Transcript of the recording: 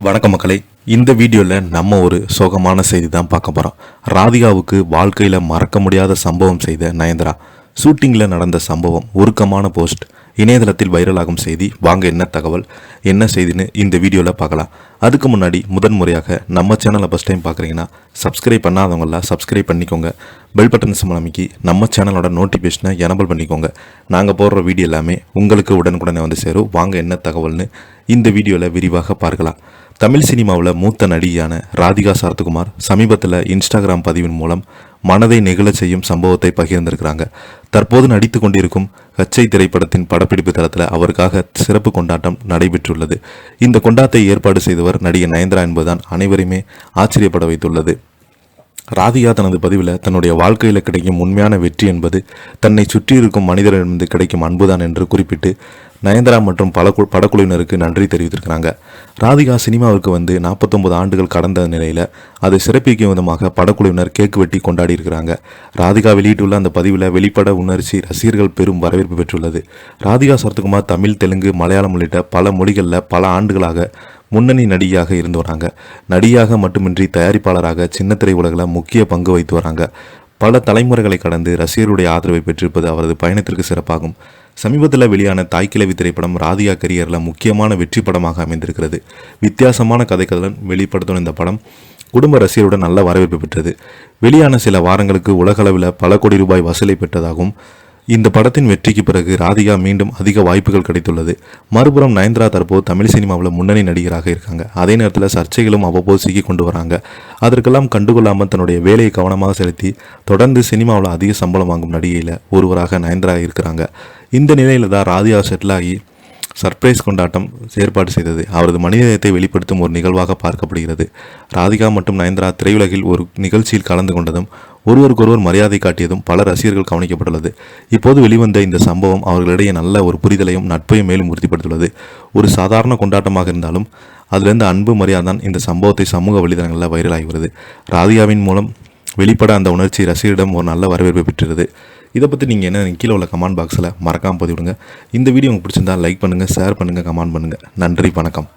வணக்கம் மக்களே. இந்த வீடியோவில் நம்ம ஒரு சோகமான செய்தி தான் பார்க்க போகிறோம். ராதிகாவுக்கு வாழ்க்கையில் மறக்க முடியாத சம்பவம் செய்த நயன்தாரா. ஷூட்டிங்கில் நடந்த சம்பவம், உருக்கமான போஸ்ட், இணையதளத்தில் வைரலாகும் செய்தி. வாங்க என்ன தகவல், என்ன செய்தின்னு இந்த வீடியோவில் பார்க்கலாம். அதுக்கு முன்னாடி முதன்முறையாக நம்ம சேனலை ஃபஸ்ட் டைம் பார்க்குறீங்கன்னா சப்ஸ்கிரைப் பண்ணாதவங்களாம் சப்ஸ்கிரைப் பண்ணிக்கோங்க. பெல் பட்டன் சிம்பல் அமைக்கி நம்ம சேனலோட நோட்டிஃபிகேஷனை எனபிள் பண்ணிக்கோங்க. நாங்கள் போடுற வீடியோ எல்லாமே உங்களுக்கு உடனுக்குடனே வந்து சேரும். வாங்க என்ன தகவல்னு இந்த வீடியோவில் விரிவாக பார்க்கலாம். தமிழ் சினிமாவில் மூத்த நடிகையான ராதிகா சரத்குமார் சமீபத்தில் இன்ஸ்டாகிராம் பதிவின் மூலம் மனதை நெகிழச் செய்யும் சம்பவத்தை பகிர்ந்திருக்கிறாங்க. தற்போது நடித்து கொண்டிருக்கும் கச்சை திரைப்படத்தின் படப்பிடிப்பு தளத்தில் அவருக்காக சிறப்பு கொண்டாட்டம் நடைபெற்றுள்ளது. இந்த கொண்டாட்டத்தை ஏற்பாடு செய்தவர் நடிகை நயன்தாரா என்பதுதான் அனைவருமே ஆச்சரியப்பட வைத்துள்ளது. ராதிகா தனது பதிவில் தன்னுடைய வாழ்க்கையில் கிடைக்கும் உண்மையான வெற்றி என்பது தன்னை சுற்றி இருக்கும் மனிதரிடமிருந்து கிடைக்கும் அன்புதான் என்று குறிப்பிட்டு நயன்தாரா மற்றும் படக்குழுவினருக்கு நன்றி தெரிவித்திருக்கிறாங்க. ராதிகா சினிமாவுக்கு வந்து 49 ஆண்டுகள் கடந்த நிலையில் அதை சிறப்பிக்கும் விதமாக படக்குழுவினர் கேக்கு வெட்டி கொண்டாடி இருக்கிறாங்க. ராதிகா வெளியிட்டுள்ள அந்த பதிவில் வெளிப்பட உணர்ச்சி ரசிகர்கள் பெரும் வரவேற்பு பெற்றுள்ளது. ராதிகா சரத்குமார் தமிழ், தெலுங்கு, மலையாளம் உள்ளிட்ட பல மொழிகளில் பல ஆண்டுகளாக முன்னணி நடிகையாக இருந்து வராங்க. நடிகையாக மட்டுமின்றி தயாரிப்பாளராக சின்னத்திரை உலகில் முக்கிய பங்கு வைத்து வராங்க. பல தலைமுறைகளை கடந்து ரசிகருடைய ஆதரவை பெற்றிருப்பது அவரது பயணத்திற்கு சிறப்பாகும். சமீபத்தில் வெளியான தாய்க்கிழவி திரைப்படம் ராதிகா கரியரில் முக்கியமான வெற்றி படமாக அமைந்திருக்கிறது. வித்தியாசமான கதைகளுடன் வெளிப்படுத்தும் இந்த படம் குடும்ப ரசிகருடன் நல்ல வரவேற்பு பெற்றது. வெளியான சில வாரங்களுக்கு உலகளவில் பல கோடி ரூபாய் வசூலை பெற்றதாகவும், இந்த படத்தின் வெற்றிக்கு பிறகு ராதிகா மீண்டும் அதிக வாய்ப்புகள் கிடைத்துள்ளது. மறுபுறம் நயன்தாரா தற்போது தமிழ் சினிமாவில் முன்னணி நடிகராக இருக்காங்க. அதே நேரத்தில் சர்ச்சைகளும் அவ்வப்போது சிக்கி கொண்டு வராங்க. அதற்கெல்லாம் கண்டுகொள்ளாமல் தன்னுடைய வேலையை கவனமாக செலுத்தி தொடர்ந்து சினிமாவில் அதிக சம்பளம் வாங்கும் நடிகையில் ஒருவராக நயன்தாரா இருக்கிறாங்க. இந்த நிலையில தான் ராதிகா செட்டில் ஆகி சர்ப்ரைஸ் கொண்டாட்டம் ஏற்பாடு செய்தது அவரது மனிதத்தை வெளிப்படுத்தும் ஒரு நிகழ்வாக பார்க்கப்படுகிறது. ராதிகா மற்றும் நயன்தாரா திரையுலகில் ஒரு நிகழ்ச்சியில் கலந்து கொண்டதும் ஒருவருக்கொருவர் மரியாதை காட்டியதும் பல ரசிகர்கள் கவனிக்கப்பட்டுள்ளது. இப்போது வெளிவந்த இந்த சம்பவம் அவர்களிடையே நல்ல ஒரு புரிதலையும் நட்பையும் மேலும் உறுதிப்படுத்தியுள்ளது. ஒரு சாதாரண கொண்டாட்டமாக இருந்தாலும் அதிலிருந்து அன்பு மரியாதை தான் இந்த சம்பவத்தை சமூக வலைதளங்களில் வைரலாகி வருது. ராதிகாவின் மூலம் வெளிப்பட அந்த உணர்ச்சி ரசிகரிடம் ஒரு நல்ல வரவேற்பு பெற்றது. இதை பற்றி நீங்கள் என்ன கீழே உள்ள கமெண்ட் பாக்ஸில் மறக்காமல் பதிவிடுங்க. இந்த வீடியோ உங்களுக்கு பிடிச்சிருந்தால் லைக் பண்ணுங்கள், ஷேர் பண்ணுங்கள், கமெண்ட் பண்ணுங்கள். நன்றி, வணக்கம்.